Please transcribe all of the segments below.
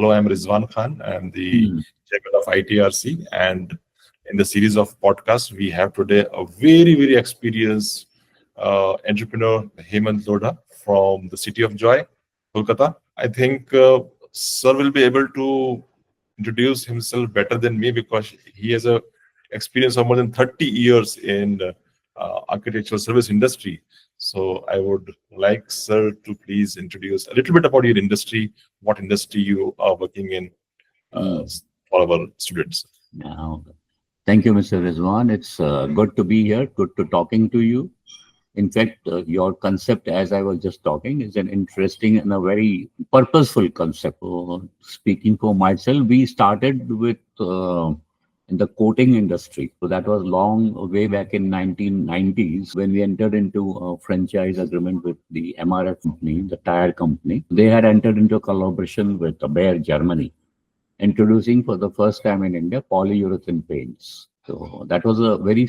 Hello, I'm Rizwan Khan. I'm the Hmm. chairman of ITRC. And in the series of podcasts, we have today a very, very experienced entrepreneur, Hemant Lodha from the City of Joy, Kolkata. I think Sir will be able to introduce himself better than me because he has a experience of more than 30 years in architectural service industry. So I would like Sir to please introduce a little bit about your industry, what industry you are working in uh, Hmm. for our students. Now, thank you, Mr. Rizwan. It's good to be here. Good to talking to you. In fact, your concept, as I was just talking, is an interesting and a very purposeful concept. Speaking for myself, we started with in the coating industry. So that was long way back in 1990s when we entered into a franchise agreement with the MRF company, the tire company. They had entered into a collaboration with Bayer Germany, introducing for the first time in India polyurethane paints. So that was a very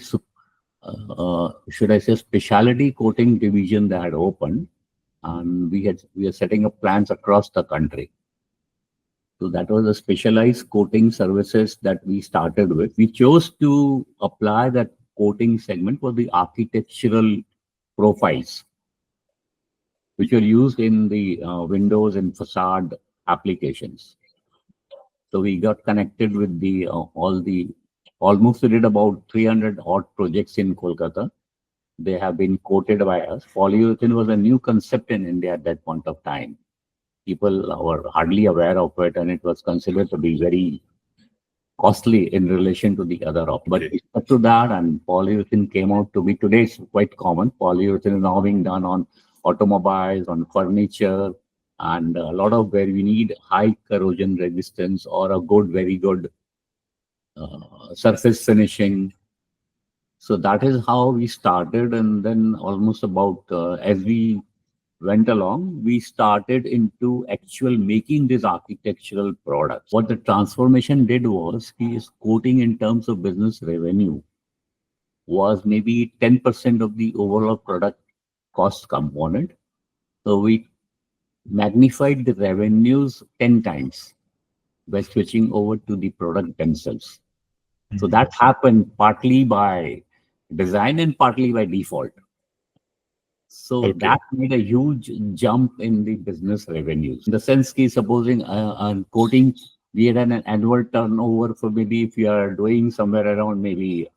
should I say, specialty coating division that had opened, and we are setting up plants across the country. So that was a specialized coating services that we started with. We chose to apply that coating segment for the architectural profiles, which were used in the windows and facade applications. So we got connected with the all the almost we did about 300 odd projects in Kolkata. They have been quoted by us. Polyurethane was a new concept in India at that point of time. People were hardly aware of it, and it was considered to be very costly in relation to the other options. But Okay. we stuck to that, and polyurethane came out to be today it's quite common. Polyurethane is now being done on automobiles, on furniture, and a lot of where we need high corrosion resistance or a good, very good surface finishing. So that is how we started, and then almost about as we went along, we started into actual making these architectural products. What the transformation did was, he is quoting in terms of business revenue was maybe 10% of the overall product cost component. So we magnified the revenues 10 times by switching over to the product themselves. So Mhm. that happened partly by design and partly by default. So Okay. that made a huge jump in the business revenues. In the sense, ki supposing quoting, we had an annual turnover for maybe if you are doing somewhere around maybe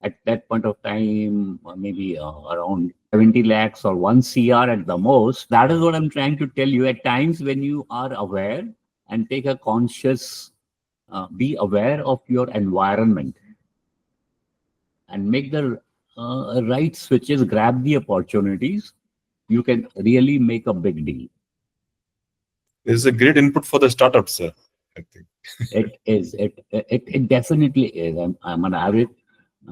at that point of time, maybe around 70 lakhs or 1 CR at the most. That is what I'm trying to tell you. At times when you are aware and take a conscious, be aware of your environment and make the right switches, grab the opportunities, you can really make a big deal. This is a great input for the startups, sir. I think. It is. It definitely is. I'm an avid.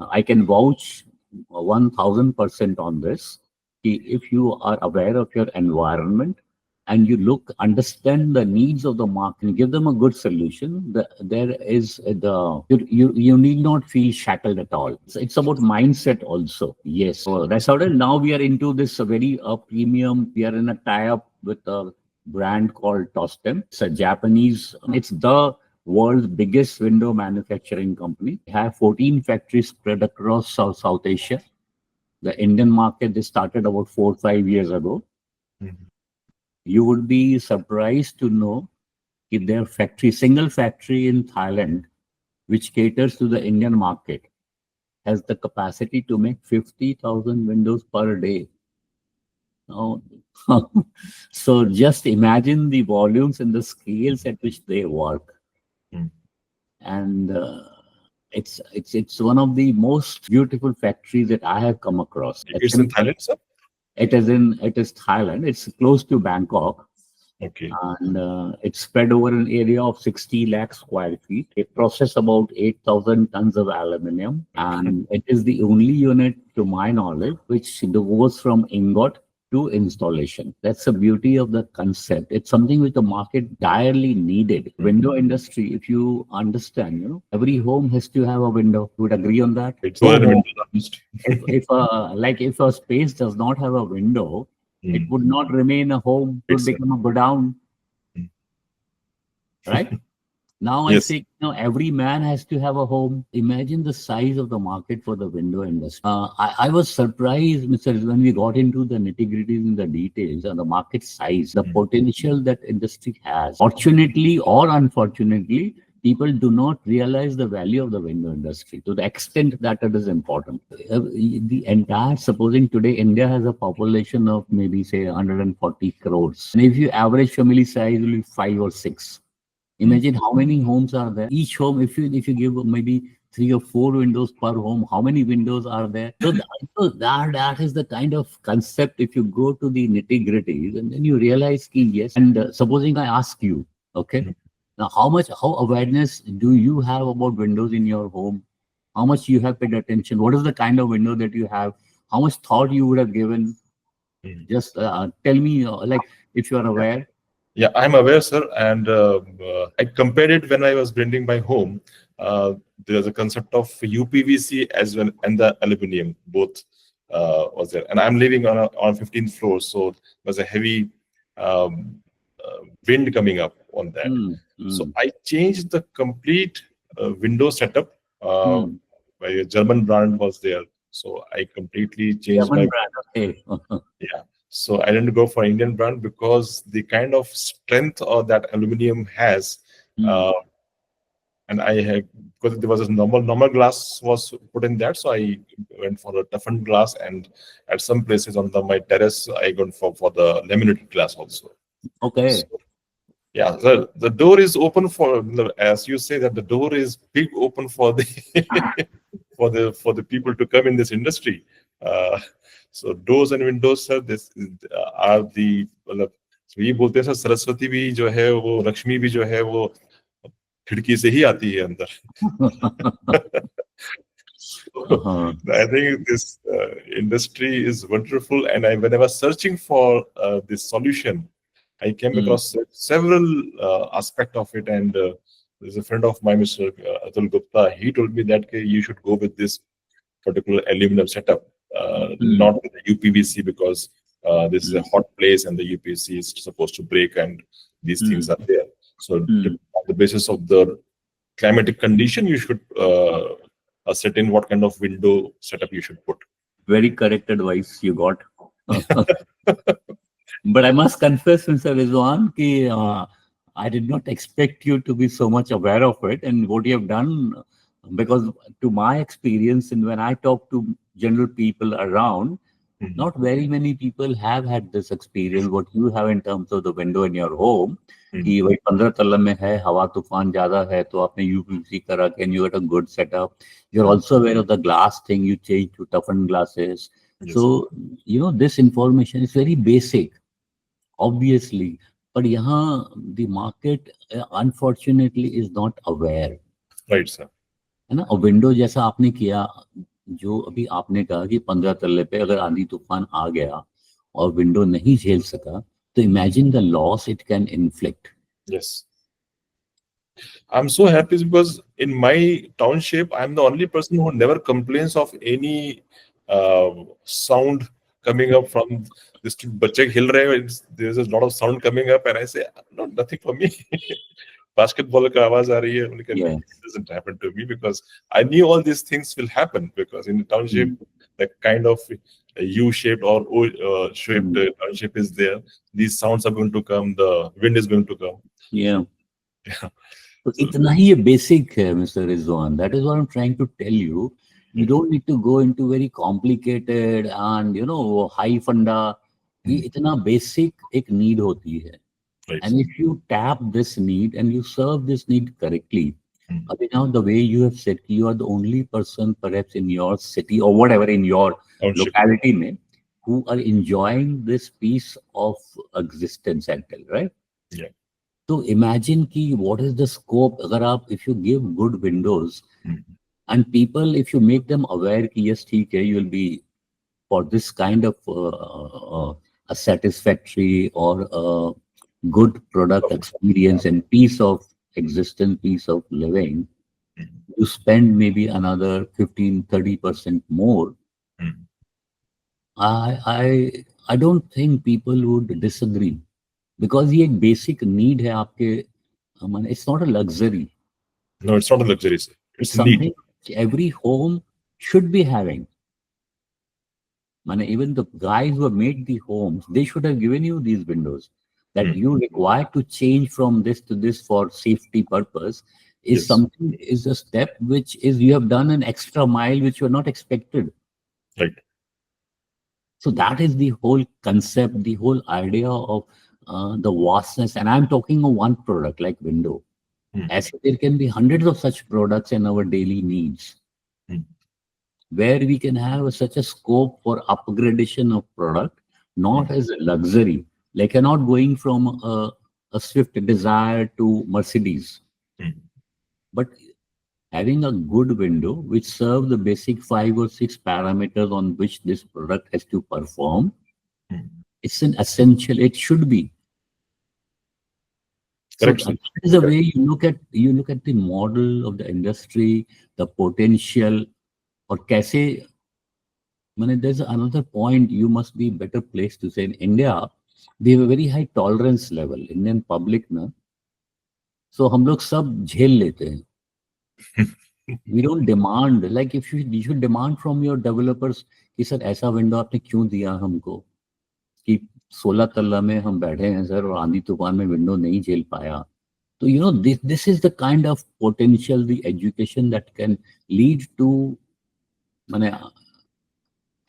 I can vouch 1000% on this. If you are aware of your environment and you look, understand the needs of the market, and give them a good solution, there is you need not feel shackled at all. It's about mindset also. Yes. So that's how it. Now we are into this very premium. We are in a tie-up with a brand called Tostem. It's a Japanese. It's the world's biggest window manufacturing company. They have 14 factories spread across South Asia. The Indian market, they started about 4 or 5 years ago. Mhm. You would be surprised to know if their factory, single factory in Thailand, which caters to the Indian market, has the capacity to make 50,000 windows per day. Now, so just imagine the volumes and the scales at which they work. Mm. And it's one of the most beautiful factories that I have come across. It's in Thailand, sir. It is Thailand. It's close to Bangkok, Okay. and it's spread over an area of 60 lakh square feet. It processes about 8,000 tons of aluminium, and it is the only unit, to my knowledge, which goes from ingot to installation. That's the beauty of the concept. It's something which the market direly needed. Window industry, if you understand, every home has to have a window. Would agree on that? It's No all in home. Windows almost. If a space does not have a window, it Mm. would not remain a home. It would It's become a godown. mm. right? Now I Yes. say, every man has to have a home. Imagine the size of the market for the window industry. I was surprised, Mr. When we got into the nitty-gritties and the details and the market size, the Mm. potential that industry has. Fortunately or unfortunately, people do not realize the value of the window industry to the extent that it is important. The entire, supposing today India has a population of maybe say 140 crores, and if you average family size will be five or six. Mm. Imagine how many homes are there. Each home, if you give maybe three or four windows per home, how many windows are there? So that is the kind of concept. If you go to the nitty gritty, and then you realize, ki, yes. And supposing I ask you, okay, Mm. now how awareness do you have about windows in your home? How much you have paid attention? What is the kind of window that you have? How much thought you would have given? Mm. Just tell me, like, if you are aware. Yeah, I'm aware, sir, and I compared it when I was building my home. There's a concept of UPVC as well and the aluminum both was there, and I'm living on 15th floor, so there's a heavy um, wind coming up on that. Hmm. So Hmm. I changed the complete window setup. Uh, Hmm. by a German brand was there, so I completely changed German my. brand. Okay. Yeah. So I didn't go for Indian brand because the kind of strength or that aluminum has, Hmm. uh, and I had because there was a normal glass was put in that, so I went for a toughened glass, and at some places on my terrace I went for the laminated glass also. Okay. So yeah, the door is open for, as you say, that the door is big open for the for the people to come in this industry. Uh, so doors and windows, sir, this are the मतलब ये बोलते हैं sir, Saraswati भी जो है वो, लक्ष्मी भी जो है वो खिड़की से ही आती है अंदर. So Uh-huh. I think this industry is wonderful, and when I was searching for this solution, I came Hmm. across several aspect of it, and there's a friend of mine, Mr. Atul Gupta. He told me that you should go with this particular aluminum setup, Hmm. not with the UPVC, because this is a Hmm. hot place and the UPVC is supposed to break, and these things Hmm. are there. So Hmm. on the basis of the climatic condition, you should ascertain what kind of window setup you should put. Very correct advice you got. But I must confess, Mr. Rizwan, ki, I did not expect you to be so much aware of it and what you have done. Because to my experience, and when I talk to general people around, Mhm. not very many people have had this experience what you have in terms of the window in your home. Mhm. कि भाई 15 तल्ला में है, हवा तूफान ज्यादा है, तो आपने यूपीवीसी करा and you got a good setup. You're Mhm. also aware of the glass thing, you change to toughened glasses. Yes, sir. So this information is very basic, obviously, but यहाँ the market unfortunately is not aware. Right, sir. है ना? और window जैसा आपने किया, जो अभी आपने कहा कि 15 तल्ले पे अगर आंधी तूफान आ गया और विंडो नहीं झेल सका, तो imagine the loss it can inflict. Yes. I'm so happy because in my township, I'm the only person who never complains of any sound coming up from this बच्चे खेल रहे हैं. There's a lot of sound coming up, and I say, no, nothing for me. Basketball का आवाज आ रही है. उन्होंने कहा, Yeah. it doesn't happen to me because I knew all these things will happen because in the township, Mm. the kind of U-shaped or O-shaped Mm. township is there. These sounds are going to come. The wind is going to come. Yeah. Yeah. तो So, इतना ही ये basic है mister Rizwan. That is what I am trying to tell you. You mhm. Don't need to go into very complicated and high funda. ये Mhm. इतना basic एक need होती है. Right, And sir. if you tap this need and you serve this need correctly, Mhm. now the way you have said, you are the only person perhaps in your city or whatever in your Township. locality mein, who are enjoying this piece of existence and tell, right? Yeah. So imagine ki what is the scope agar if you give good windows Mhm. and people, if you make them aware ki yes, theek hai, you will be for this kind of a satisfactory or a good product experience and piece of existence, piece of living, Mhm. you spend maybe another 15-30% more. Mhm. I don't think people would disagree because ये एक basic need है आपके it's not a luxury. No, it's not a luxury, sir. It's It's a need. something which every home should be having. Even the guys who have made the homes, they should have given you these windows that Hmm. you require to change from this to this for safety purpose Yes. is a step which is you have done an extra mile which you are not expected. Right. So that is the whole concept, the whole idea of the vastness. And I'm talking of one product like window. Hmm. As there can be hundreds of such products in our daily needs, Hmm. where we can have such a scope for upgradation of product, Hmm. not as a luxury. Like you're not going from a Swift Desire to Mercedes, Hmm. but having a good window which serve the basic 5 or 6 parameters on which this product has to perform. Hmm. It's an essential. It should be. So Correct, that sir. is the Correct. way you look at the model of the industry, the potential, or कैसे there's another point you must be better placed to say. In India, we have a very high tolerance level. Indian public ना, so हम लोग सब झेल लेते हैं. We don't demand like if you should demand from your developers कि sir ऐसा window आपने क्यों दिया हमको कि 16 तल्ला में हम बैठे हैं सर और आंधी तूफान में विंडो नहीं झेल पाया. So this is the kind of potential the education that can lead to माने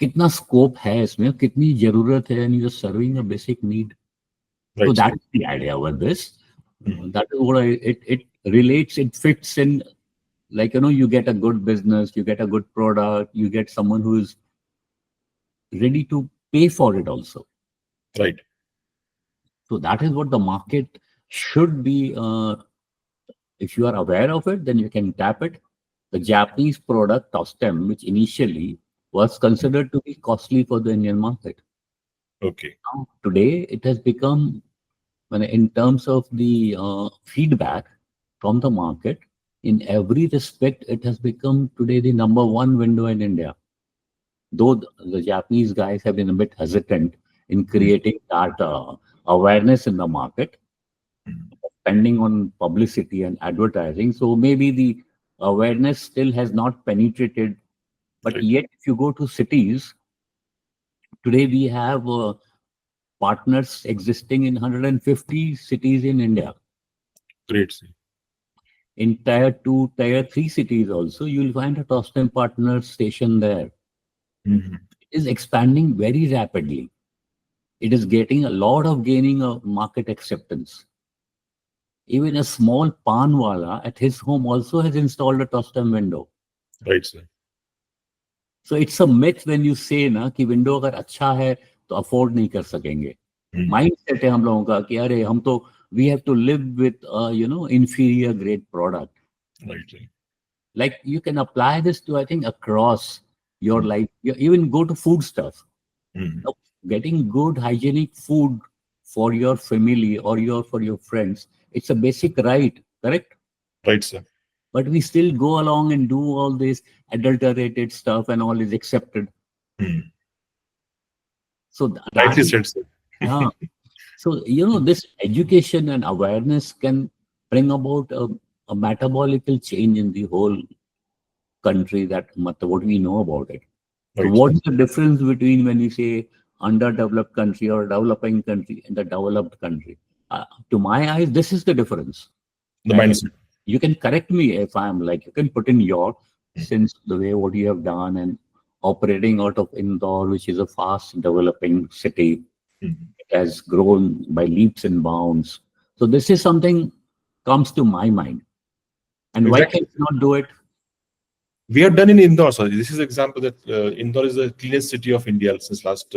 कितना स्कोप है इसमें कितनी जरूरत है and you're serving a basic need. So Right, sir. that's the idea with this. Hmm. That is what it relates, it fits in. Like, you get a good business, you get a good product, you get someone who is ready to pay for it also. Right. So that is what the market should be. If you are aware of it, then you can tap it. The Japanese product, Tostem, which initially was considered to be costly for the Indian market. Okay. Now, today, it has become, in terms of the feedback from the market, in every respect, it has become today the number one window in India. Though the Japanese guys have been a bit hesitant in Hmm. creating that awareness in the market, Hmm. spending on publicity and advertising. So maybe the awareness still has not penetrated. But Right. yet, if you go to cities, today we have partners existing in 150 cities in India. Great, sir. In tier 2, tier 3 cities also, you'll find a Tostem partner station there. Hmm. It is expanding very rapidly. It is getting a lot of gaining of market acceptance. Even a small panwala at his home also has installed a Tostem window. Right, sir. So it's a myth when you say ना कि window अगर अच्छा है तो afford नहीं कर सकेंगे. Hmm. Mind set है हम लोगों का कि अरे हम तो we have to live with inferior grade product. Right, sir. Like you can apply this to I think across your Hmm. life. You even go to food stuff. Hmm. Now, getting good hygienic food for your family or for your friends, it's a basic right, correct? Right, sir. But we still go along and do all this adulterated stuff and all is accepted. Hmm. So that Rightly is, said, sir. yeah. So, this education and awareness can bring about a metabolical change in the whole country what we know about it. So Right, sir. what's the difference between when we say underdeveloped country or developing country and the developed country? To my eyes, this is the difference. The And mindset. you can correct me if I'm like, you can put in your, Hmm. since the way what you have done and operating out of Indore, which is a fast developing city, Hmm. it has grown by leaps and bounds. So this is something comes to my mind. And why can Exactly. you not do it? We have done in Indore, sir. This is an example that Indore is the cleanest city of India since last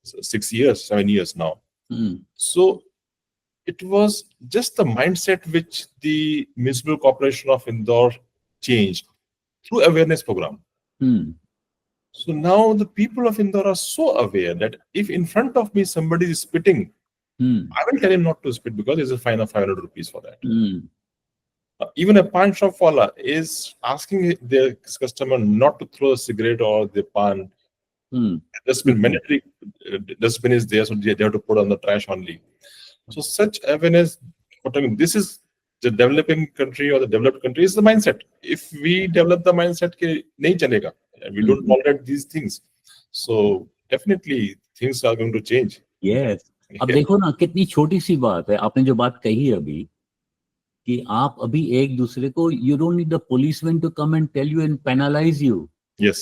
6 years, 7 years now. Hmm. So it was just the mindset which the municipal corporation of Indore changed through awareness program. Hmm. So now the people of Indore are so aware that if in front of me somebody is spitting, Hmm. I will tell him not to spit because there's a fine of 500 rupees for that. Hmm. Even a pan shop wala is asking their customer not to throw a cigarette or the pan. Hmm. Dustbin, mandatory dustbin is there, so they have to put on the trash only. So such awareness, what I mean, this is the developing country or the developed country is the mindset. If we develop the mindset ke nahi chalega, and we don't tolerate these things, so definitely things are going to change. Yes. अब Yeah. देखो ना, कितनी छोटी सी बात है, आपने जो बात कही अभी, कि आप अभी एक दूसरे को, you don't need the policeman to come and tell you and penalise you, Yes.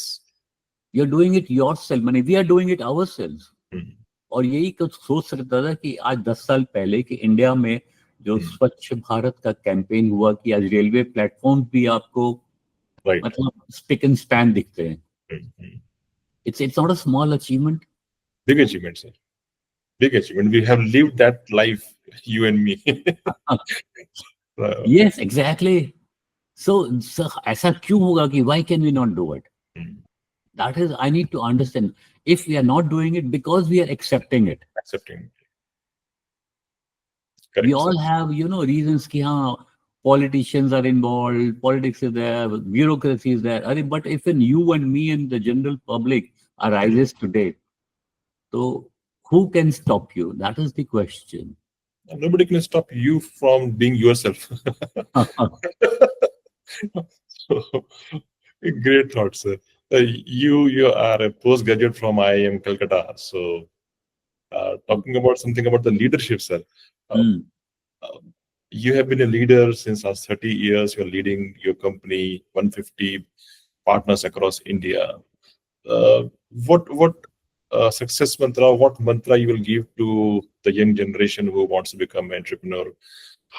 You are doing it yourself, माने we are doing it ourselves. Hmm. और यही कुछ सोच सकता था कि आज 10 साल पहले कि इंडिया में जो Hmm. स्वच्छ भारत का कैंपेन हुआ, कि आज रेलवे प्लेटफॉर्म भी आपको Right. मतलब स्पिक एंड स्पैन दिखते हैं। Hmm. Hmm. It's not a small achievement. Big achievement, sir. Big achievement. We have lived that life, you and me. Uh, yes exactly. So ऐसा क्यों होगा कि why can we not do it? hmm. That is, I need to understand, if we are not doing it because we are accepting it, Accepting. we Correct, sir. all have, you know, reasons ki haan, politicians are involved, politics is there, bureaucracy is there. But if in you and me and the general public arises today, so who can stop you? That is the question. Nobody can stop you from being yourself. So, great thought, sir. You are a postgraduate from IIM Calcutta. So, talking about something about the leadership, sir. Uh, Hmm. uh, you have been a leader since last 30 years. You're leading your company, 150 partners across India. Uh, what success mantra, what mantra you will give to the young generation who wants to become an entrepreneur?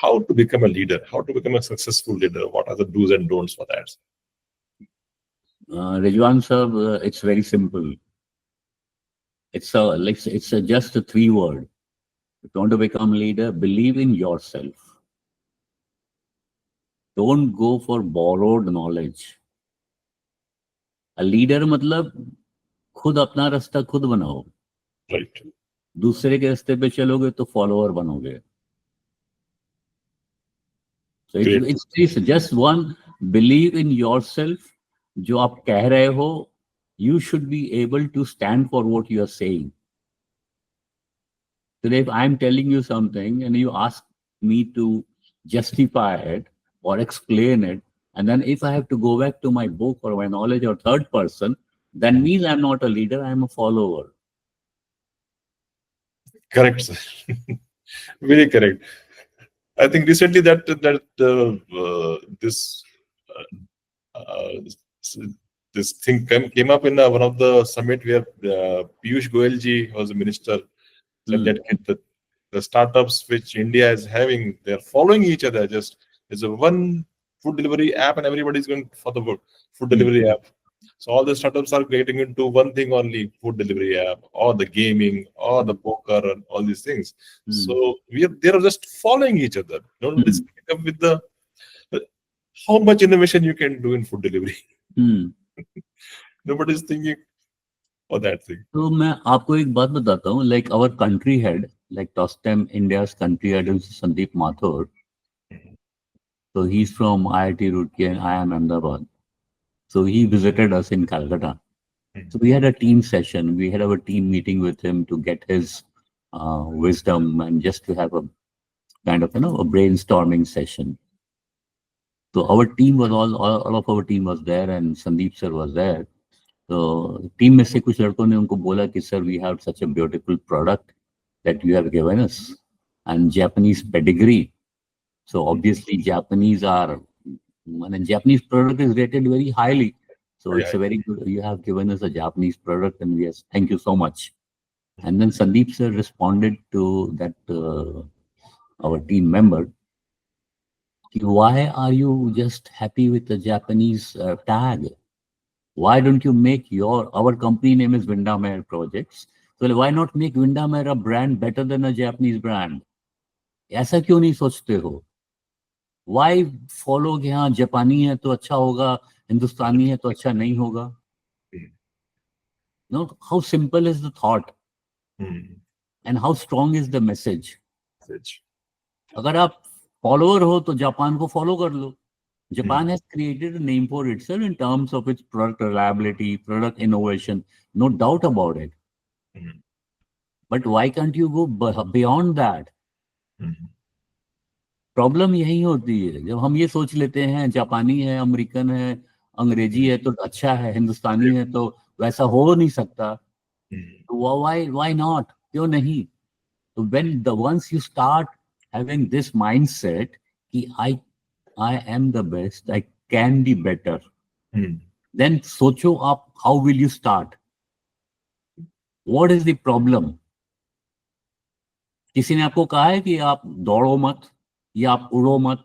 How to become a leader? How to become a successful leader? What are the do's and don'ts for that? Rijwan sir, it's very simple. It's just a 3 word. If you want to become leader, believe in yourself. Don't go for borrowed knowledge. A leader मतलब खुद अपना रास्ता खुद बनाओ, Right. दूसरे के रास्ते पे चलोगे तो फॉलोअर बनोगे। So Great. it's just one, believe in yourself. जो आप कह रहे हो, you should be able to stand for what you are saying. Today, if I'm telling you something and you ask me to justify it or explain it, and then if I have to go back to my book or my knowledge or third person, that means I'm not a leader, I'm a follower. Correct, sir. Very correct. I think recently this this thing came up in one of the summit where Piyush Goyal ji was a minister, said that the startups which India is having, they're following each other. Just there's a one food delivery app, and everybody's going for the food delivery app. So all the startups are getting into one thing only: food delivery app, or the gaming, or the poker, and all these things. So they are just following each other. Nobody's coming up with the how much innovation you can do in food delivery. Nobody's thinking for that thing. तो मैं आपको एक बात बताता हूँ, like our country head, like last time India's country head is Sandeep Mathur. So he's from IIT Roorkee and I am Ahmedabad. So he visited us in Calcutta. So we had a team session. We had our team meeting with him to get his wisdom and just to have a kind of, a brainstorming session. So our team was all of our team was there and Sandeep sir was there. So team में से कुछ लड़कों ने उनको बोला कि sir, we have such a beautiful product that you have given us and Japanese pedigree. So obviously Japanese product is rated very highly. So it's a very good, you have given us a Japanese product and yes, thank you so much. And then Sandeep sir responded to that, our team member, why are you just happy with the Japanese tag? Why don't you make our company name is Windermere Projects. So why not make Windermere a brand better than a Japanese brand? ऐसा क्यों नहीं सोचते हो? Why follow कि हाँ जापानी है तो अच्छा होगा, हिंदुस्तानी है तो अच्छा नहीं होगा? No, how simple is the thought and how strong is the message? अगर आप follower हो तो जापान को follow कर लो. Japan has created a name for itself in terms of its product reliability, product innovation, no doubt about it. But why can't you go beyond that? Problem यही होती है जब हम ये सोच लेते हैं जापानी है, अमेरिकन है, अंग्रेजी हम्म, है तो अच्छा है, हिंदुस्तानी है तो वैसा हो नहीं सकता। हम्म, तो व्हाई नॉट, क्यों नहीं? तो when the once you start having this mindset कि I am the best, I can be better, hmm, then सोचो आप how will you start, what is the problem? किसी ने आपको कहा है कि आप दौड़ो मत या आप उड़ो मत?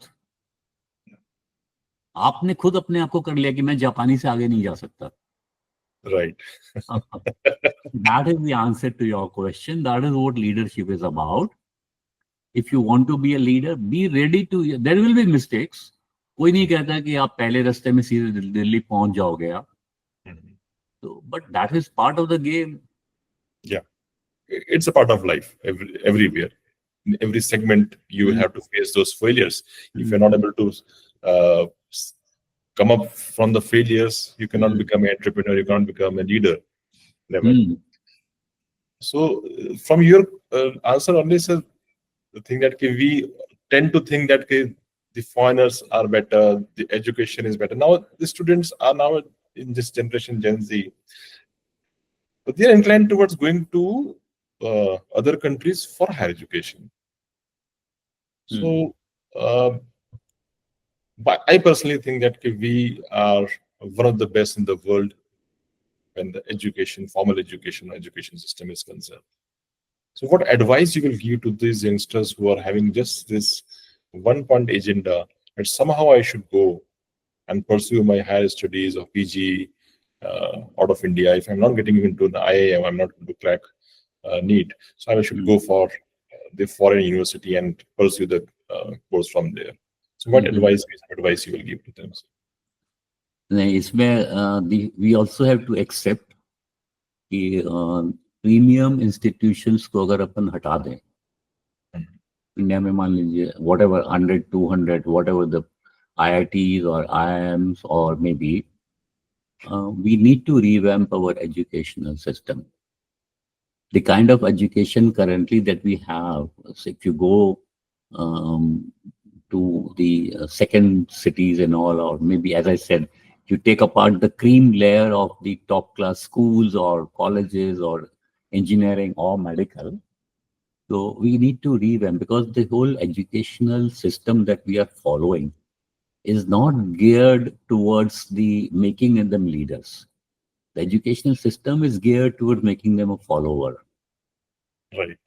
आपने खुद अपने आप को कर लिया कि मैं जापानी से आगे नहीं जा सकता। right. That is the answer to your question. That is what leadership is about. If you want to be a leader, be ready to. There will be mistakes. कोई नहीं कहता कि आप पहले रास्ते में सीधे दिल्ली पहुंच जाओगे आप। Mhm. तो but that is part of the game. Yeah, it's a part of life everywhere. In every segment, you have to face those failures. If you're not able to s- come up from the failures, you cannot become an entrepreneur, you cannot become a leader. Never. So, from your answer only, sir, the thing that we tend to think that the foreigners are better, the education is better. Now, the students are now in this generation, Gen Z, but they are inclined towards going to other countries for higher education. So, uh, but I personally think that we are one of the best in the world when the education, formal education, or education system is concerned. So, what advice you will give to these youngsters who are having just this one-point agenda that somehow I should go and pursue my higher studies or PG out of India? If I'm not getting into the IIM, I'm not going to crack NEET, so I should go for the foreign university and pursue the course from there. So, what advice you will give to them? नहीं, इसमें we also have to accept कि premium institutions को अगर अपन हटा दें India में, मान लीजिए whatever 100 200 whatever the IITs or IIMs, or maybe we need to revamp our educational system. The kind of education currently that we have, so if you go um, to the second cities and all, or maybe, as I said, you take apart the cream layer of the top class schools or colleges or engineering or medical. So we need to revamp, because the whole educational system that we are following is not geared towards the making them leaders. The educational system is geared towards making them a follower. Right.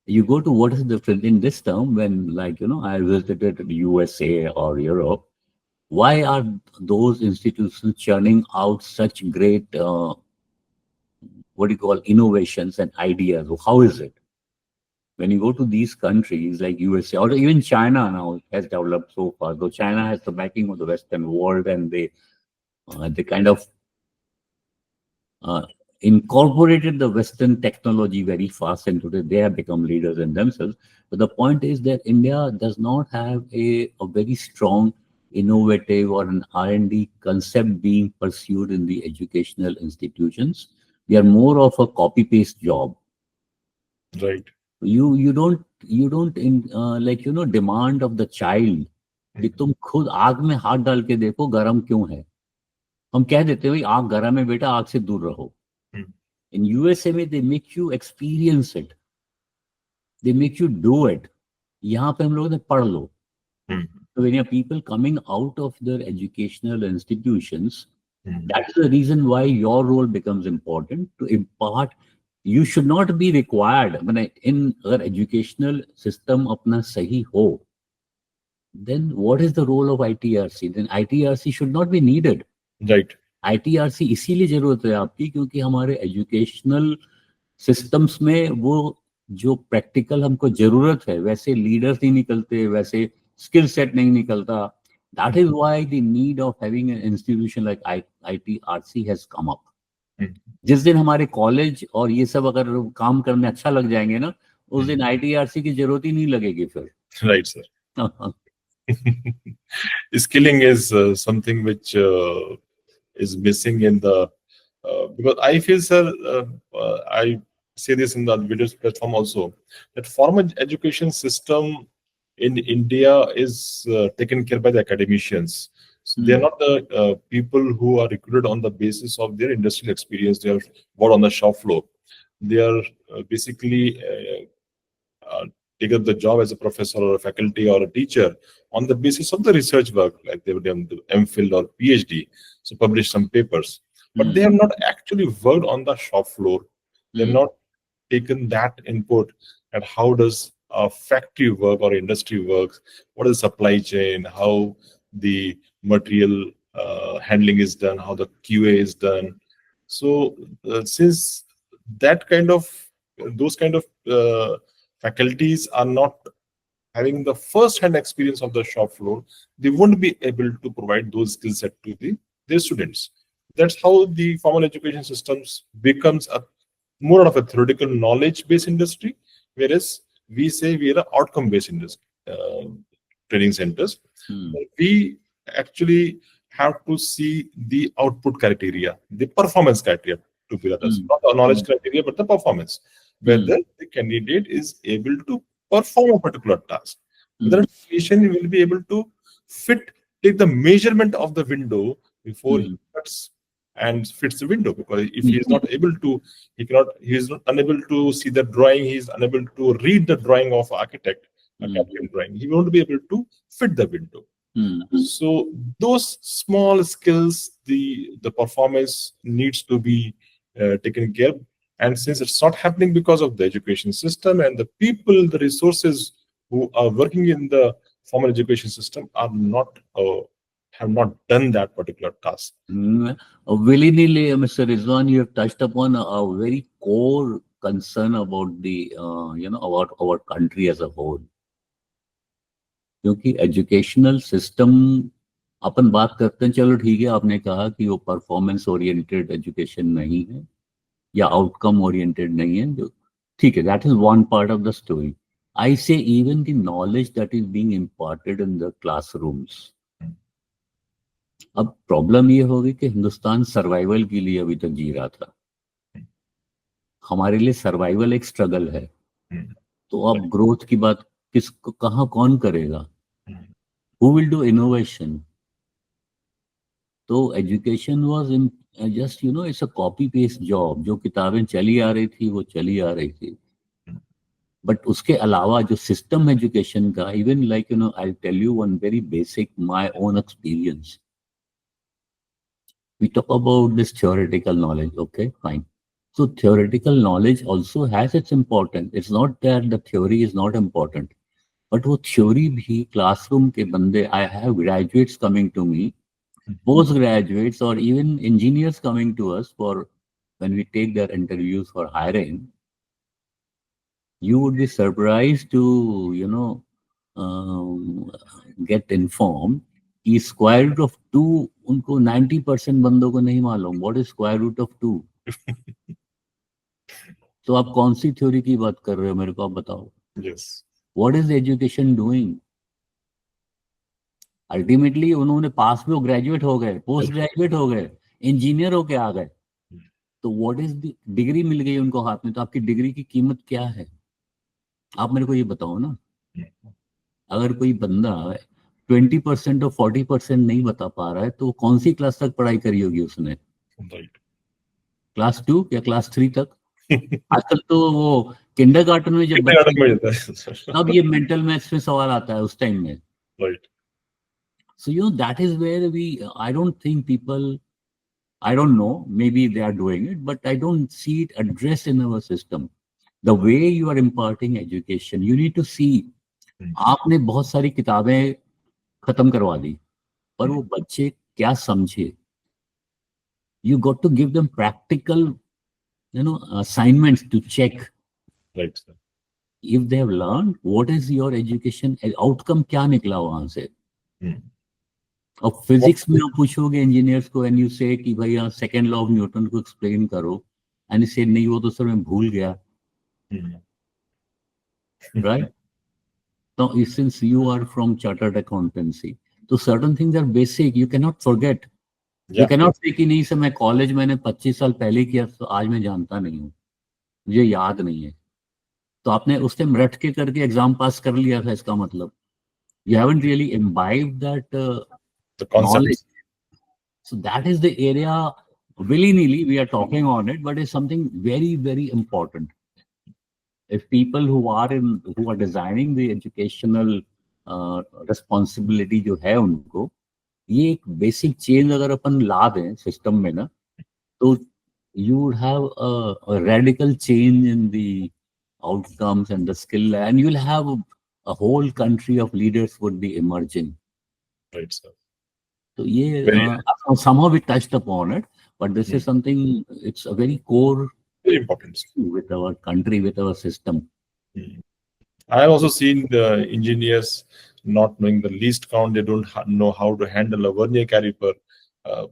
You go to, what is the difference in this term, when, like, I visited USA or Europe, why are those institutions churning out such great what do you call innovations and ideas? How is it when you go to these countries like USA or even China now has developed so far, though China has the backing of the Western world, and they kind of uh, incorporated the Western technology very fast, and today they have become leaders in themselves. But the point is that India does not have a very strong innovative or an R&D concept being pursued in the educational institutions. We are more of a copy paste job. Right. You don't like demand of the child कि तुम खुद आग में हाथ डाल के देखो गर्म क्यों है। हम कह देते हैं भाई आग गर्म है बेटा, आग से दूर रहो। Mhm. In USA में they make you experience it, they make you do it. यहाँ पे हम लोग ने पढ़ लो। Mhm. So when you have people coming out of their educational institutions, Mhm. that is the reason why your role becomes important to impart. You should not be required, when in अगर educational system अपना सही हो, then what is the role of ITRC? Then ITRC should not be needed. Right. ITRC इसीलिए जरूरत है आपकी क्योंकि हमारे एजुकेशनल सिस्टम्स में वो जो प्रैक्टिकल हमको जरूरत है वैसे लीडर्स नहीं निकलते, वैसे स्किल सेट नहीं निकलता। That is why the need of having an institution like ITRC has come up. Mhm. जिस दिन हमारे कॉलेज और ये सब अगर काम करने अच्छा लग जाएंगे ना, उस दिन ITRC की जरूरत ही नहीं लगेगी फिर। Right, sir. Skilling is something which is missing in the because I feel, sir, I say this in the videos platform also, that formal education system in India is taken care by the academicians. So they are not the people who are recruited on the basis of their industrial experience. They are brought on the shop floor. They are basically take up the job as a professor or a faculty or a teacher on the basis of the research work, like they would have the MPhil or PhD, so publish some papers. But they have not actually worked on the shop floor. They're not taken that input and how does a factory work or industry works, what is supply chain, how the material handling is done, how the QA is done. So since that kind of those kind of faculties are not having the first hand experience of the shop floor, they won't be able to provide those skill set to their students. That's how the formal education systems becomes a more of a theoretical knowledge based industry, whereas we say we are an outcome based industry, training centers. We actually have to see the output criteria, the performance criteria to be honest, not the knowledge criteria, but the performance, whether the candidate is able to perform a particular task, whether the patient will be able to take the measurement of the window before he cuts and fits the window. Because if he is not able to, he is not unable to see the drawing, he is unable to read the drawing of architect, a captain drawing, he won't be able to fit the window. So those small skills, the performance needs to be taken care of. And since it's not happening because of the education system and the people, the resources who are working in the formal education system are not have not done that particular task. Willy-nilly, Mr. Rizwan, you have touched upon a very core concern about the about our country as a whole. क्योंकि educational system अपन बात करते हैं, चलो ठीक है, आपने कहा कि वो परफॉर्मेंस ओरिएंटेड एजुकेशन नहीं है या आउटकम ओरिएंटेड नहीं है, जो ठीक है, that is one part of the story. I say even the knowledge that is being imparted in the classrooms. अब प्रॉब्लम ये होगी कि हिंदुस्तान सर्वाइवल के लिए अभी तक जी रहा था. हमारे लिए सर्वाइवल एक स्ट्रगल है. तो अब ग्रोथ की बात किसको कहाँ कौन करेगा? Who will do innovation? तो education was just it's a copy paste job. जो किताबें चली आ रही थी वो चली आ रही थी, बट उसके अलावा जो सिस्टम एजुकेशन का, even like I tell you one very basic my own experience. We talk about this theoretical knowledge, okay, fine. So theoretical knowledge also has its importance. It's not that the theory is not important, but वो theory भी classroom के बंदे, I have graduates coming to me, post graduates or even engineers coming to us for when we take their interviews for hiring. You would be surprised to get informed कि square root of 2 उनको 90% बंदों को नहीं मालूम. What is square root of 2? तो आप कौन सी theory की बात कर रहे हो, मेरे को आप बताओ. What is education doing? Ultimately उन्होंने पास में ग्रेजुएट हो गए, पोस्ट ग्रेजुएट हो गए, इंजीनियर होके आ गए, तो व्हाट इज द डिग्री मिल गई उनको हाथ में. तो आपकी डिग्री की कीमत क्या है? आप मेरे को ये बताओ ना. अगर कोई बंदा 20% और 40% नहीं बता पा रहा है, तो कौन सी क्लास तक पढ़ाई करी होगी उसने? क्लास 2 या क्लास 3 तक? आजकल तो वो किंडरगार्टन में जब तब ये मेंटल मैथ्स में सवाल आता है उस टाइम में. So that is where I don't think people, I don't know, maybe they are doing it, but I don't see it addressed in our system. The way you are imparting education, you need to see. आपने बहुत सारी किताबें खत्म करवा दी, पर वो बच्चे क्या समझे? You got to give them practical, assignments to check. Right, sir. If they have learned, what is your education outcome, क्या निकला वहां से? अब फिजिक्स में आप पूछोगे इंजीनियर्स को एंड यू से कि भाई यहाँ सेकेंड लॉ ऑफ न्यूटन को एक्सप्लेन करो, एंड से नहीं, वो तो सर मैं भूल गया. Right? Now, since you are from chartered accountancy, so certain things are basic. You cannot forget. You cannot say कि नहीं सर मैं कॉलेज मैंने 25 साल पहले किया, तो आज मैं जानता नहीं हूँ, मुझे याद नहीं है. तो आपने उस टाइम रट के करके एग्जाम पास कर लिया था, इसका मतलब You haven't really imbibed that The knowledge. concepts. So that is the area, willy-nilly we are talking on it, but it's something very, very important. If people who are designing the educational responsibility जो है उनको, ये एक basic change अगर अपन ला दें system में ना, तो you would have a radical change in the outcomes and the skill, and you'll have a whole country of leaders would be emerging. Right, sir. So ये Very, somehow we touched upon it, but this is something, it's a very core very important. with our country, with our system. I have also seen the engineers not knowing the least count. They don't know how to handle a vernier caliper. Uh,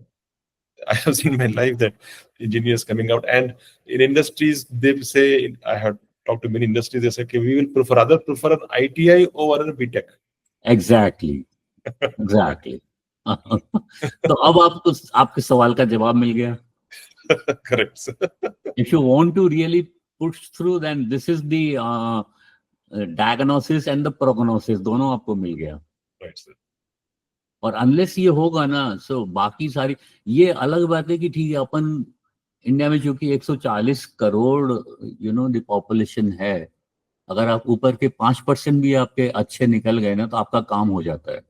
I have seen in my life that engineers coming out, and in industries they say, I have talked to many industries. They say, okay, we will prefer an ITI over a BTech. Exactly. Exactly. तो अब आपको आपके सवाल का जवाब मिल गया. Correct, sir. If you want to really push through, then this is the diagnosis and the prognosis, दोनों आपको मिल गया. Right, sir. और अनलेस ये होगा ना, सो बाकी सारी, ये अलग बात है कि ठीक है अपन इंडिया में चूंकि 140 करोड़ द पॉपुलेशन है, अगर आप ऊपर के 5% भी आपके अच्छे निकल गए ना, तो आपका काम हो जाता है.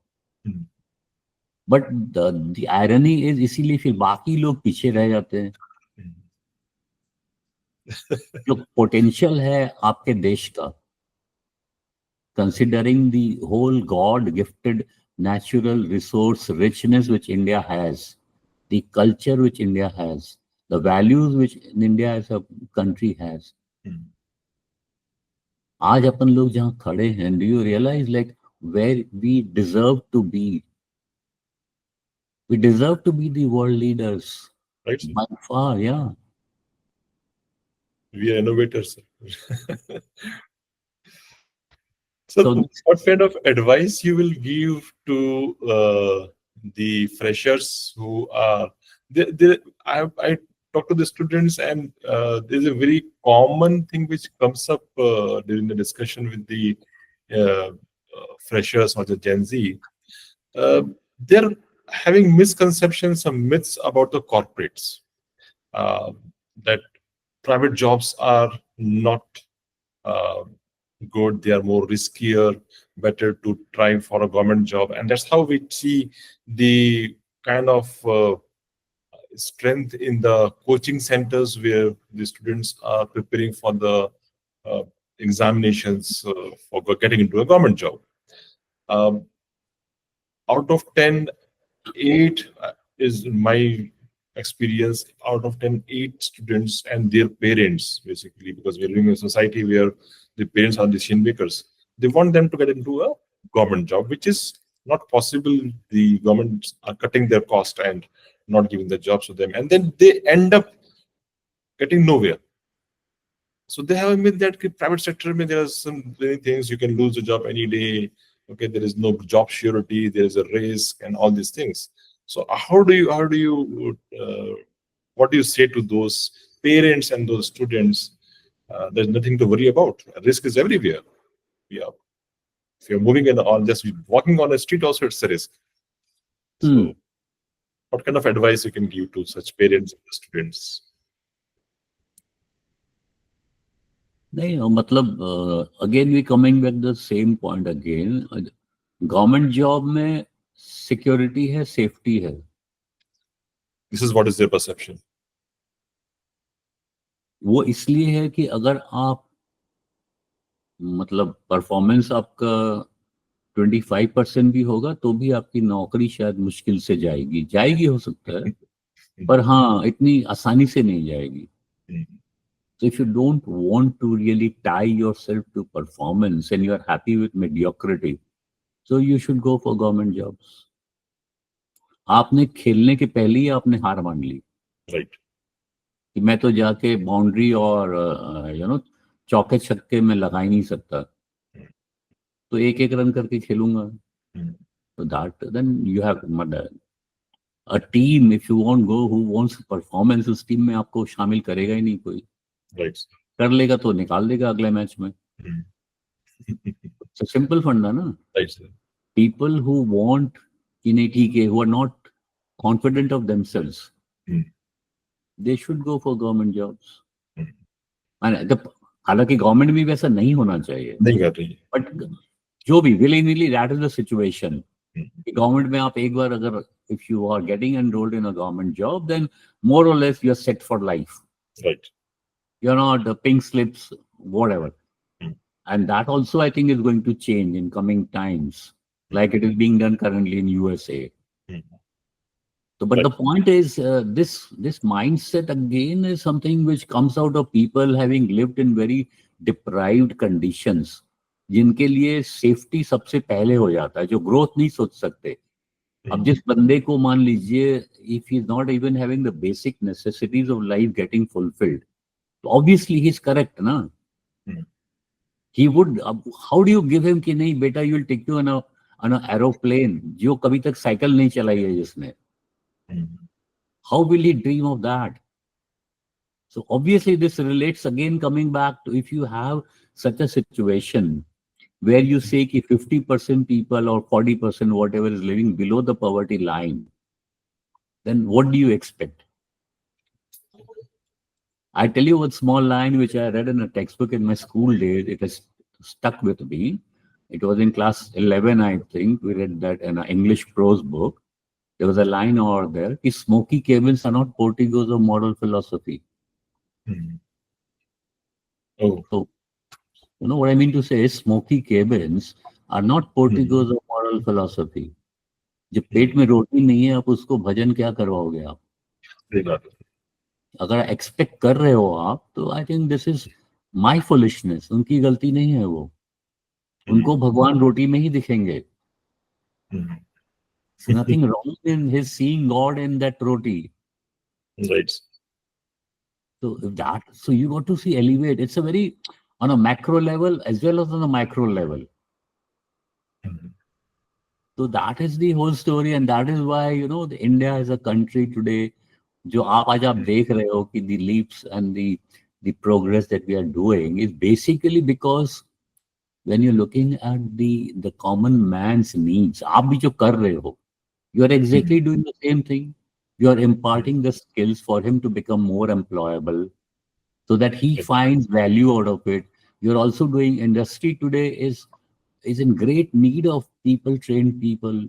बट द आयरनी इज, इसीलिए फिर बाकी लोग पीछे रह जाते हैं. जो पोटेंशियल है आपके देश का, considering the whole God gifted natural resource richness which India has, the culture which India has, the values which India as a country has. आज अपन लोग जहाँ खड़े हैं, do you realize like where we deserve to be? We deserve to be the world leaders. Right. By far, yeah. We are innovators. So, what kind of advice you will give to the freshers who are? I talk to the students, and there's a very common thing which comes up during the discussion with the freshers or the Gen Z. They're having misconceptions and myths about the corporates. That private jobs are not good, they are more riskier, better to try for a government job. And that's how we see the kind of strength in the coaching centers where the students are preparing for the examinations for getting into a government job. Out of 10, 8 is my experience. Out of 10, 8 students and their parents, basically, because we're living in a society where the parents are decision makers. They want them to get into a government job, which is not possible. The governments are cutting their cost and not giving the jobs to them. And then they end up getting nowhere. So they have a myth that in private sector, there are some many things, you can lose a job any day. Okay, there is no job surety, there is a risk and all these things. So what do you say to those parents and those students? There's nothing to worry about. Risk is everywhere. Yeah. If you're moving on, just walking on a street also, it's a risk. So what kind of advice you can give to such parents and students? नहीं, मतलब again we coming back the same point again. Government job में security है, safety है. This is what is their perception. वो इसलिए है कि अगर आप मतलब परफॉर्मेंस आपका 25% भी होगा तो भी आपकी नौकरी शायद मुश्किल से जाएगी हो सकता है, पर हाँ इतनी आसानी से नहीं जाएगी. So if you don't want to really tie yourself to performance and you are happy with mediocrity, so you should go for government jobs. आपने खेलने के पहले ही आपने हार मान ली. Right. कि मैं तो जाके बाउंड्री और चौके छक्के में लगा ही नहीं सकता, तो एक रन करके खेलूंगा. So that then you have a team, if you won't go, who wants performance, उस टीम में आपको शामिल करेगा ही नहीं कोई. Right. कर लेगा तो निकाल देगा अगले मैच में. So simple फंडा ना. Right, sir. people who want in ATK, who are not confident of themselves, Hmm. they should go for government jobs. Hmm. And हालांकि गवर्नमेंट भी वैसा नहीं होना चाहिए, नहीं कर रही है. बट जो भी willy nilly that is the situation Hmm. कि गवर्नमेंट में आप एक बार अगर if you are getting enrolled in a government job then more और less you are set for life. Right. You are not pink slips whatever. Hmm. And that also I think is going to change in coming times, Hmm. like it is being done currently in USA. Hmm. So, but Right. the point is, this mindset again is something which comes out of people having lived in very deprived conditions, जिनके लिए safety सबसे पहले हो जाता है, जो growth नहीं सोच सकते. अब Hmm. जिस बंदे को मान लीजिए if he is not even having the basic necessities of life getting fulfilled, obviously he is correct, ना. Hmm. He would. How do you give him कि नहीं बेटा you will take you on a aeroplane जो कभी तक cycle नहीं चलाई है जिसने. Hmm. How will he dream of that? So obviously this relates again coming back to if you have such a situation where you say कि 50% people or 40% whatever is living below the poverty line, then what do you expect? I tell you one small line which I read in a textbook in my school days. It has stuck with me. It was in class 11, I think. We read that in an English prose book. There was a line over there. Ki smoky cabins are not porticos of moral philosophy. Hmm. Oh. So, you know what I mean to say is smoky cabins are not Hmm. porticos of moral philosophy. जब Hmm. पेट में रोटी नहीं है आप उसको भजन क्या करवाओगे आप. सही बात है. अगर एक्सपेक्ट कर रहे हो आप तो I think this is my foolishness. उनकी गलती नहीं है वो. Hmm. उनको भगवान रोटी में ही दिखेंगे. Hmm. Nothing wrong in his seeing God in that roti. Right. So if that, so you got to see elevate. It's a very on a macro level as well as on a micro level. Hmm. So that is the whole story, and that is why the India is a country today. जो आप आज आप देख रहे हो कि the leaps and the progress that we are doing is basically because when you're looking at the common man's needs, आप भी जो कर रहे हो, you are Hmm. exactly doing the same thing. You are Hmm. imparting the skills for him to become more employable so that he Right. finds value out of it. You're also doing industry today is in great need of people, trained people.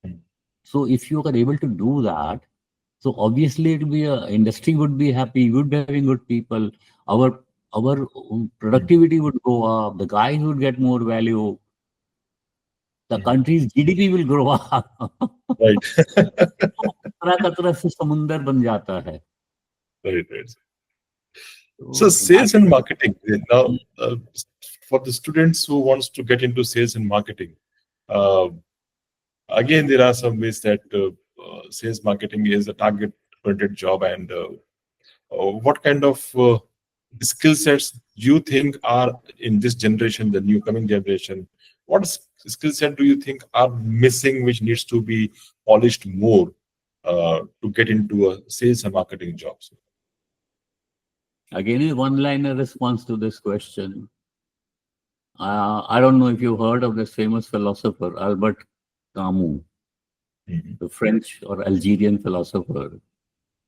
Hmm. So if you are able to do that, so obviously it will be a industry would be happy, would be having good people. Our Hmm. productivity would go up, the guys would get more value, the Hmm. country's GDP will grow up. Right. कतरा कतरा से समुंदर बन जाता है. Right. Right. So तो sales and marketing. Now, that for the students who wants to get into sales and marketing, uh, again there are some ways that sales marketing is a target-oriented job, and what kind of skill sets you think are in this generation, the new coming generation? What skill set do you think are missing, which needs to be polished more to get into a sales and marketing jobs? again is one-liner response to this question. I don't know if you've heard of this famous philosopher Albert Camus, Mhm. the French or Algerian philosopher.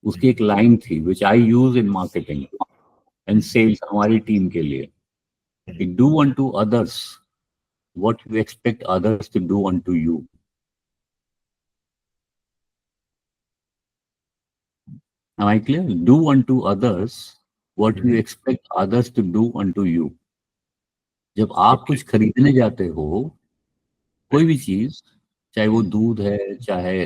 उसकी Mhm. एक line थी which I use in marketing and Mhm. sales हमारी team के लिए कि Mhm. do unto others what you expect others to do unto you. Am I clear? Do unto others what you Mhm. expect others to do unto you. जब आप Okay. कुछ खरीदने जाते हो कोई Right. भी चीज, चाहे वो Mhm. दूध है, चाहे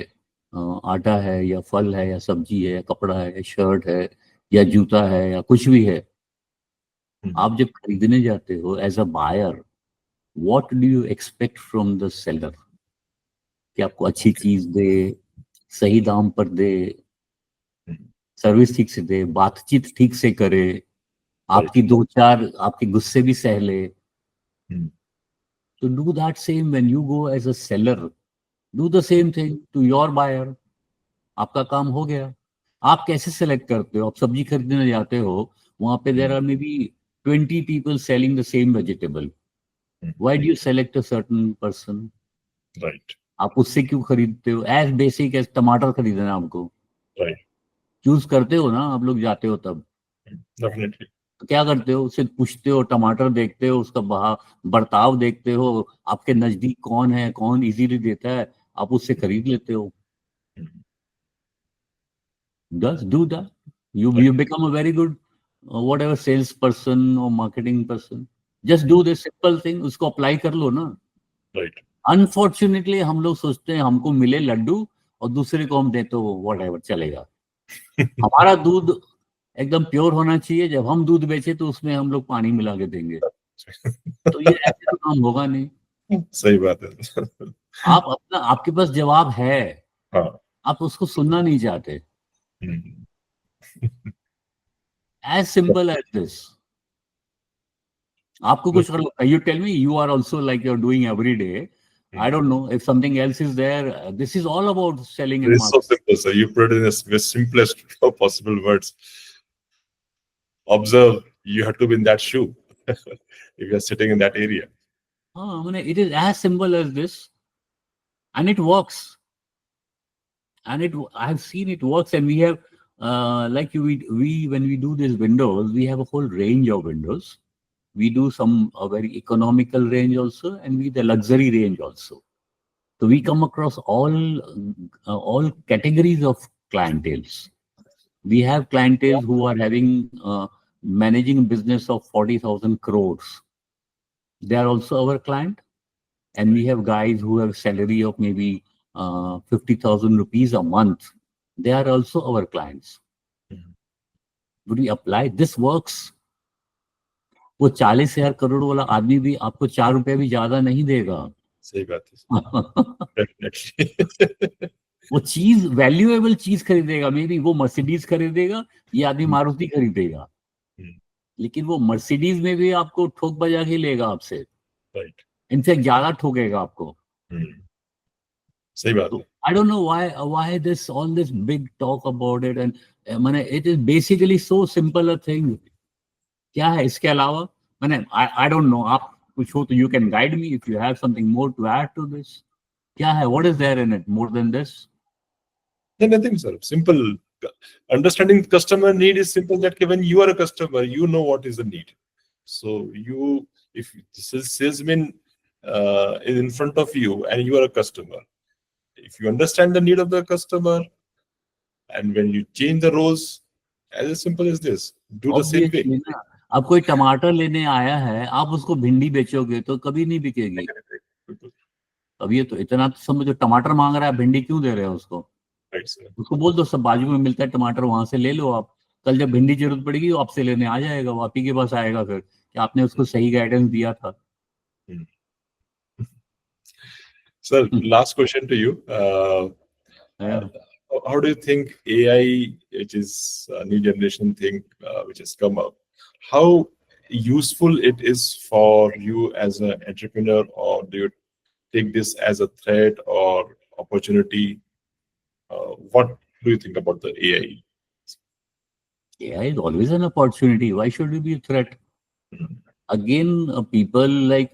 आटा है या फल है या सब्जी है या कपड़ा है या शर्ट है या जूता है या कुछ भी है, Mhm. आप जब खरीदने जाते हो as a buyer, what do you expect from the seller? कि आपको अच्छी Okay. चीज दे, सही दाम पर दे, Mhm. सर्विस ठीक से दे, बातचीत ठीक से करे, Right. आपकी दो चार आपके गुस्से भी सह ले. Mhm. तो do that same when you go as a seller. Do the same thing to your buyer. आपका काम हो गया. आप कैसे सेलेक्ट करते हो? आप सब्जी खरीदने जाते हो, वहां पे there Mhm. Are maybe 20 people selling the same vegetable. Mhm. Why do you select a certain person? Right. आप उससे क्यों खरीदते हो? एज बेसिक एज टमाटर खरीदना हमको Right. चूज करते हो ना, आप लोग जाते हो तब Definitely. तो क्या करते हो? उससे पूछते हो, टमाटर देखते हो, उसका बर्ताव देखते हो, आपके नजदीक कौन है, कौन इजीली देता है, आप उससे खरीद लेते हो. Mhm. Just do that. You Right. become a very good whatever salesperson or marketing person. Just Mhm. do this simple thing. उसको अप्लाई कर लो ना. Right. अनफॉर्चुनेटली हम लोग सोचते हैं हमको मिले लड्डू और दूसरे को हम दे तो whatever चलेगा. हमारा दूध एकदम प्योर होना चाहिए. जब हम दूध बेचे तो उसमें हम लोग पानी मिला के देंगे. तो ये ऐसे तो काम होगा नहीं. सही बात है. आप अपना, आपके पास जवाब है, हाँ. आप उसको सुनना नहीं चाहते. Mhm. As simple as this. आपको कुछ और लगता है? You tell me, you are also like you are doing every day. I Mhm. don't know if something else is there. This is all about selling and It's so marketing. simple, sir. You put it in the simplest possible words. Observe. You have to be in that shoe if you're sitting in that area. I mean, it is as simple as this, and it works. And I have seen it works, and we have, like we when we do these windows, we have a whole range of windows. We do some a very economical range also, and we the luxury range also. So we come across all categories of clienteles. We have clientele who are having managing a business of 40,000 crores. They are also our client. And we have guys who have salary of maybe 50,000 rupees a month. They are also our clients. Mhm. Would we apply? This works. वो 40,000 करोड़ वाला आदमी भी आपको 4 रुपए भी ज्यादा नहीं देगा. सही बात है. वो Definitely. चीज वैल्यूएबल चीज खरीदेगा. मे बी वो मर्सिडीज खरीदेगा, ये आदमी Mhm. मारुति खरीदेगा. Mhm. लेकिन वो मर्सिडीज में भी आपको ठोक बजा के लेगा आपसे. Right. इनफैक्ट ज्यादा ठोकेगा आपको. Mhm. सही बात तो है. I don't know why this all this big talk about it. And मैंने it is basically so simple a thing. क्या है इसके अलावा? मैंने आई डोंट नो. आप कुछ हो तो you can guide me if you have something more to add to this. क्या है? What is there in it more than this? Then nothing, sir. Simple. Understanding customer need is simple. That when you are a customer, you know what is the need. So you, if the salesman is in front of you and you are a customer, if you understand the need of the customer, and when you change the roles, as simple as this, do the same way. Obviously ना. अब कोई टमाटर लेने आया है, आप उसको भिंडी बेचोगे तो कभी नहीं बिकेगी. अब ये तो इतना तो समझो, टमाटर मांग रहा है, भिंडी क्यों दे रहे हो उसको? Right, sir. उसको बोल दो सब बाजू में मिलता है टमाटर, वहां से ले लो आप. कल जब भिंडी जरूरत पड़ेगी वो आपसे लेने आ जाएगा, वो आप ही के पास आएगा फिर कि आपने उसको सही गाइडेंस दिया था. Hmm. Sir, last question to you. Uh, Yeah. how do you think AI, which is a new generation thing, which has come up, how useful it is for you as an entrepreneur, or do you take this as a threat or opportunity? What do you think about the AI? AI is always an opportunity. Why should it be a threat? Mhm. Again, people like,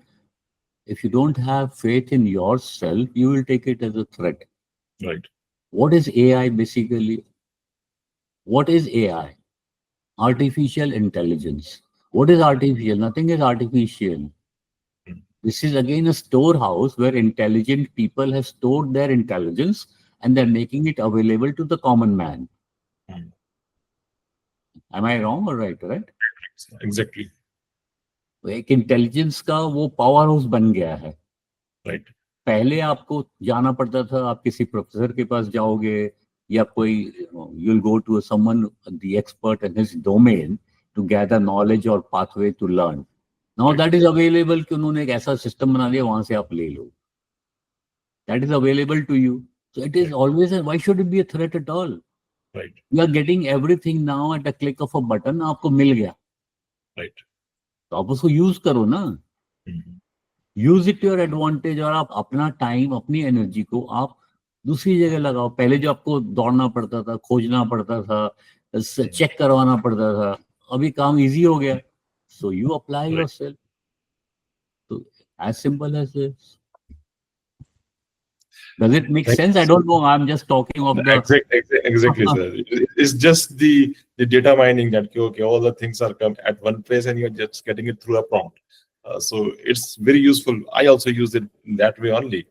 if you don't have faith in yourself, you will take it as a threat. Right. What is AI basically? What is AI? Artificial intelligence. What is artificial? Nothing is artificial. Mhm. This is again a storehouse where intelligent people have stored their intelligence and they're making it available to the common man. Mhm. Am I wrong or right? Right? Exactly. तो एक intelligence का वो power house बन गया है. Right. पहले आपको जाना पड़ता था, आप किसी प्रोफेसर के पास जाओगे या कोई, you'll go to someone the expert in his domain to gather knowledge or pathway to learn. Now Right. that is available कि उन्होंने एक ऐसा सिस्टम बना दिया, वहां से आप ले लो. That is available to you. So it is Right. always why should it be a threat at all? Right. You are getting everything now at a click of a button. आपको मिल गया Right. तो आप उसको use करो ना. Mhm. Use it your advantage. और आप अपना टाइम, अपनी एनर्जी को आप दूसरी जगह लगाओ. पहले जो आपको दौड़ना पड़ता था, खोजना पड़ता था, चेक करवाना पड़ता था, अभी काम इजी हो गया. So you apply Right. Yourself. तो as simple as this. Does it make Thank sense? I you. don't know. I'm just talking of the. Exactly, sir. It's just the data mining that okay, all the things are come at one place and you're just getting it through a prompt. So it's very useful. I also use it in that way only,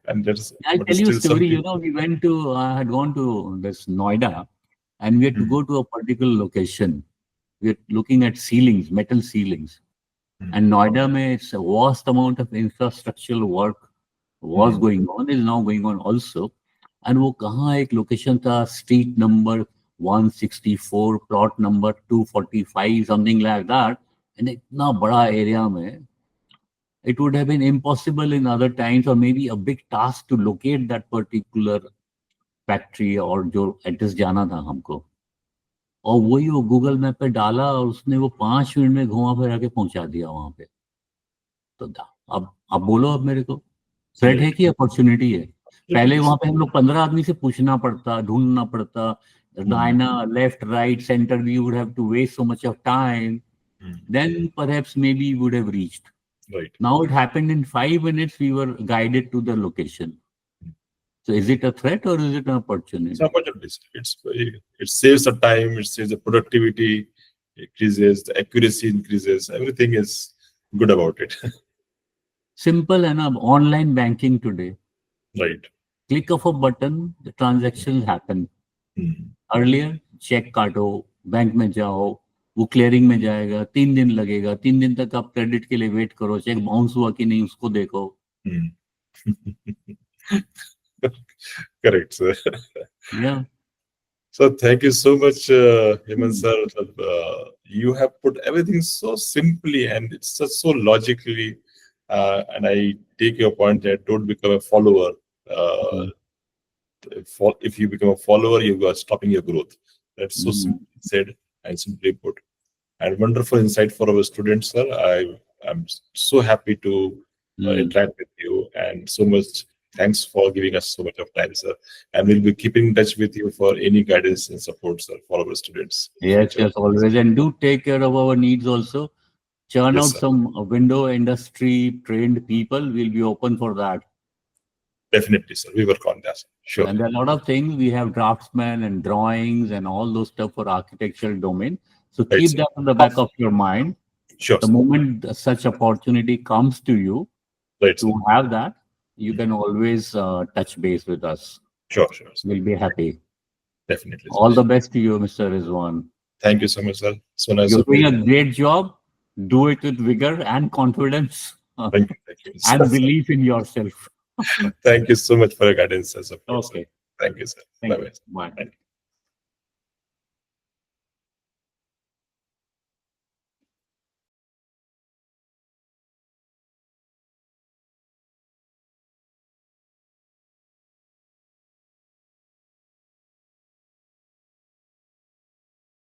and that's I'll but tell you a still some story. people. We went to, I had gone to this Noida, and we had to Hmm, go to a particular location. We are looking at ceilings, metal ceilings. hmm, And Noida mein, it's a vast amount of infrastructural work was hmm, going on, is now going on also. And वो कहाँ एक location था, street number 164, plot number 245, something like that. And इतना बड़ा area में, it would have been impossible in other times, or maybe a big task to locate that particular factory और जो address जाना था हमको. और वही वो गूगल मैप पे डाला और उसने वो 5 मिनट में घुमा फिरा के पहुंचा दिया वहां पे. तो अब बोलो अब मेरे को, थ्रेट है right. कि अपॉर्चुनिटी है? पहले Definitely, वहां sir. पे हम लोग 15 आदमी से पूछना पड़ता, ढूंढना पड़ता, Hmm, दाहिना, left, right, centre, we would have to waste so much of time. hmm, Then perhaps maybe we would have reached. right. Now it happened in 5 minutes. We were guided to the location. So is it a threat or is it an It's opportunity? opportunities. It saves the time. It saves the productivity. Increases the accuracy. Increases everything is good about it. Simple enough. Online banking today. Right. Click of a button, the transactions happen. Hmm, Earlier, cheque काटो, bank में जाओ, वो clearing में जाएगा, 3 दिन लगेगा, 3 दिन तक आप क्रेडिट के लिए वेट करो, चेक बाउंस हुआ कि नहीं उसको देखो. hmm. Correct, sir. Yeah. So thank you so much, Hemant sir. You have put everything so simply and it's just so logically. And I take your point that don't become a follower. Uh, Mm. if you become a follower, you are stopping your growth. That's so Mm. simply said and simply put. And wonderful insight for our students, sir. I'm so happy to Mm. interact with you and so much. Thanks for giving us so much of time, sir. And we'll be keeping in touch with you for any guidance and support, sir, for our students in Yes, future. yes, always. And do take care of our needs also. Churn Yes, out sir. some window industry trained people. We'll be open for that. Definitely, sir. We work on that. And Surely. there are a lot of things. We have draftsmen and drawings and all those stuff for architectural domain. So Right, keep sir. that in the back of your mind. Sure, The sir. moment such opportunity comes to you Right, sir. to have that, you Mm. can always touch base with us. Sure, sure, sir. We'll be happy. Definitely, sir. All the best to you, Mr. Rizwan. Thank you so much, sir. So nice You're of doing you. a great job. Do it with vigor and confidence Thank you, and sir. belief in yourself. Thank you so much for your guidance and support, sir. Okay. Thank you, sir. Bye Thank you. bye. Bye. Thank you.